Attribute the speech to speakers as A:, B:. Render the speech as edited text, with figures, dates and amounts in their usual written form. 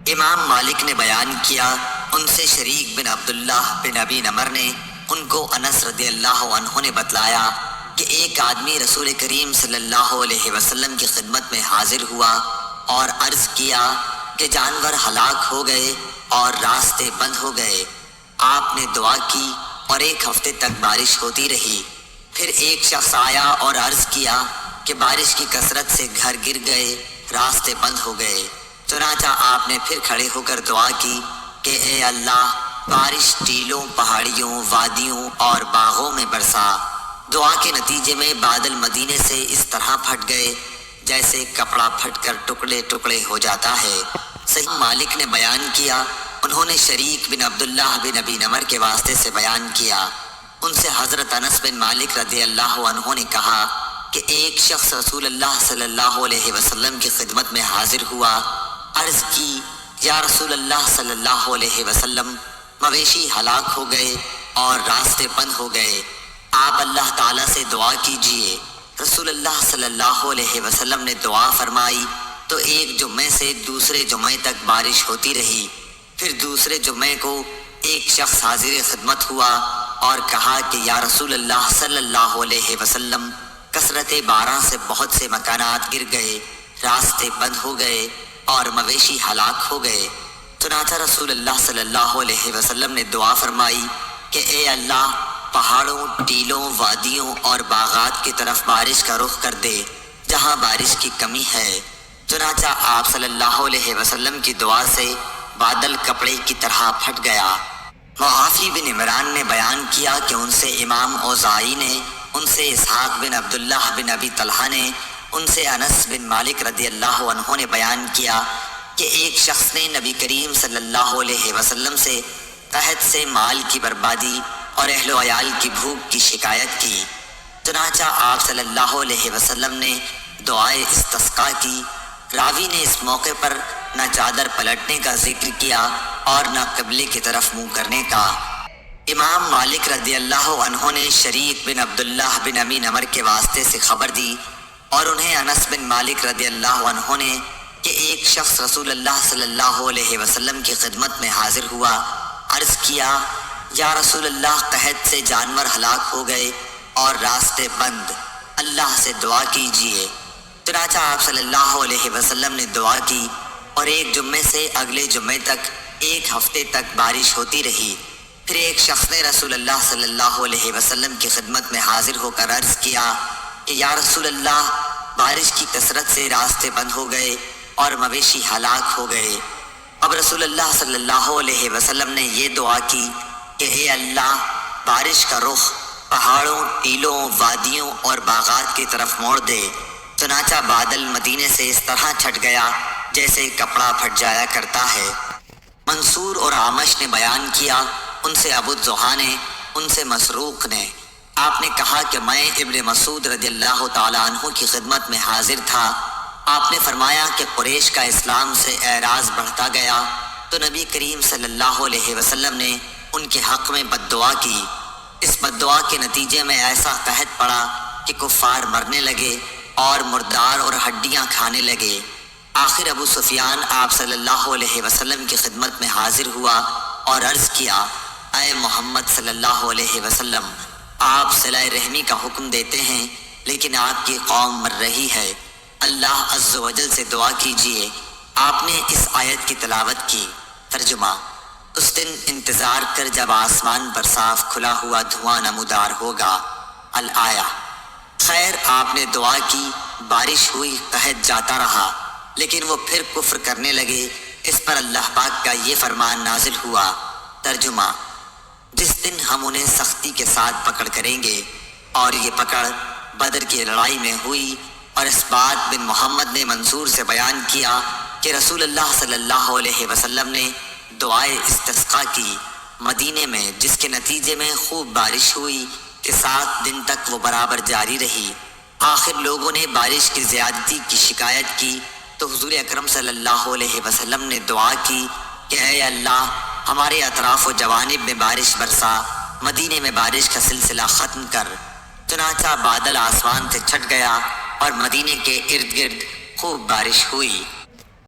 A: امام مالک نے بیان کیا، ان سے شریک بن عبداللہ بن ابی نمر نے ان کو انس رضی اللہ عنہ نے بتلایا کہ ایک آدمی رسول کریم صلی اللہ علیہ وسلم کی خدمت میں حاضر ہوا اور عرض کیا کہ جانور ہلاک ہو گئے اور راستے بند ہو گئے۔ آپ نے دعا کی اور ایک ہفتے تک بارش ہوتی رہی۔ پھر ایک شخص آیا اور عرض کیا کہ بارش کی کثرت سے گھر گر گئے، راستے بند ہو گئے۔ چنانچہ آپ نے پھر کھڑے ہو کر دعا کی کہ اے اللہ، بارش ٹیلوں، پہاڑیوں، وادیوں اور باغوں میں برسا۔ دعا کے نتیجے میں بادل مدینے سے اس طرح پھٹ گئے جیسے کپڑا پھٹ کر ٹکڑے ٹکڑے ہو جاتا ہے۔ صحیح مالک نے بیان کیا، انہوں نے شریک بن عبداللہ بن ابی نمر کے واسطے سے بیان کیا، ان سے حضرت انس بن مالک رضی اللہ عنہ نے کہا کہ ایک شخص رسول اللہ صلی اللہ علیہ وسلم کی خدمت میں حاضر ہوا، عرض کی یا رسول اللہ صلی اللہ علیہ وسلم، مویشی ہلاک ہو گئے اور راستے بند ہو گئے، آپ اللہ تعالیٰ سے دعا کیجئے۔ رسول اللہ صلی اللہ علیہ وسلم نے دعا فرمائی تو ایک جمعے سے دوسرے جمعے تک بارش ہوتی رہی۔ پھر دوسرے جمعے کو ایک شخص حاضر خدمت ہوا اور کہا کہ یا رسول اللہ صلی اللہ علیہ وسلم، کثرت باران سے بہت سے مکانات گر گئے، راستے بند ہو گئے اور مویشی ہلاک ہو گئے۔ چنانچہ رسول اللہ صلی اللہ علیہ وسلم نے دعا فرمائی کہ اے اللہ، پہاڑوں، ٹیلوں، وادیوں اور باغات کی طرف بارش کا رخ کر دے جہاں بارش کی کمی ہے۔ چنانچہ آپ صلی اللہ علیہ وسلم کی دعا سے بادل کپڑے کی طرح پھٹ گیا۔ معافی بن عمران نے بیان کیا کہ ان سے امام اوزاعی نے، ان سے اسحاق بن عبداللہ بن ابی طلحہ نے، ان سے انس بن مالک رضی اللہ عنہ نے بیان کیا کہ ایک شخص نے نبی کریم صلی اللہ علیہ وسلم سے قحط سے مال کی بربادی اور اہل و عیال کی بھوک کی شکایت کی۔ چنانچہ آپ صلی اللہ علیہ وسلم نے دعائے استسقاء کی۔ راوی نے اس موقع پر نہ چادر پلٹنے کا ذکر کیا اور نہ قبلے کی طرف منہ کرنے کا۔ امام مالک رضی اللہ عنہ نے شریک بن عبداللہ بن ابی نمر کے واسطے سے خبر دی اور انہیں انس بن مالک رضی اللہ عنہ نے کہ ایک شخص رسول اللہ صلی اللہ علیہ وسلم کی خدمت میں حاضر ہوا، عرض کیا یا رسول اللہ، قحط سے جانور ہلاک ہو گئے اور راستے بند، اللہ سے دعا کیجئے۔ چنانچہ آپ صلی اللہ علیہ وسلم نے دعا کی اور ایک جمعے سے اگلے جمعے تک ایک ہفتے تک بارش ہوتی رہی۔ پھر ایک شخص نے رسول اللہ صلی اللہ علیہ وسلم کی خدمت میں حاضر ہو کر عرض کیا کہ یا رسول اللہ، بارش کی کثرت سے راستے بند ہو گئے اور مویشی ہلاک ہو گئے۔ اب رسول اللہ صلی اللہ علیہ وسلم نے یہ دعا کی کہ اے اللہ، بارش کا رخ پہاڑوں، ٹیلوں، وادیوں اور باغات کی طرف موڑ دے۔ چنانچہ بادل مدینے سے اس طرح چھٹ گیا جیسے کپڑا پھٹ جایا کرتا ہے۔ منصور اور عامش نے بیان کیا، ان سے ابو الضحیٰ نے، ان سے مسروق نے، آپ نے کہا کہ میں ابن مسعود رضی اللہ تعالیٰ عنہ کی خدمت میں حاضر تھا۔ آپ نے فرمایا کہ قریش کا اسلام سے اعراض بڑھتا گیا تو نبی کریم صلی اللہ علیہ وسلم نے ان کے حق میں بد دعا کی۔ اس بد دعا کے نتیجے میں ایسا قحط پڑا کہ کفار مرنے لگے اور مردار اور ہڈیاں کھانے لگے۔ آخر ابو سفیان آپ صلی اللہ علیہ وسلم کی خدمت میں حاضر ہوا اور عرض کیا، اے محمد صلی اللہ علیہ وسلم، آپ صلہ رحمی کا حکم دیتے ہیں لیکن آپ کی قوم مر رہی ہے، اللہ عز و جل سے دعا کیجئے۔ آپ نے اس آیت کی تلاوت کی۔ ترجمہ: اس دن انتظار کر جب آسمان پر صاف کھلا ہوا دھواں نمودار ہوگا۔ الآیہ۔ خیر، آپ نے دعا کی، بارش ہوئی، قحط جاتا رہا، لیکن وہ پھر کفر کرنے لگے۔ اس پر اللہ پاک کا یہ فرمان نازل ہوا۔ ترجمہ: جس دن ہم انہیں سختی کے ساتھ پکڑ کریں گے، اور یہ پکڑ بدر کی لڑائی میں ہوئی۔ اور اسبات بن محمد نے منصور سے بیان کیا کہ رسول اللہ صلی اللہ علیہ وسلم نے دعائے استسقاء کی مدینے میں، جس کے نتیجے میں خوب بارش ہوئی کہ 7 دن تک وہ برابر جاری رہی۔ آخر لوگوں نے بارش کی زیادتی کی شکایت کی تو حضور اکرم صلی اللہ علیہ وسلم نے دعا کی کہ اے اللہ، ہمارے اطراف و جوانب میں بارش برسا، مدینے میں بارش کا سلسلہ ختم کر۔ چنانچہ بادل آسمان سے چھٹ گیا اور مدینے کے ارد گرد خوب بارش ہوئی۔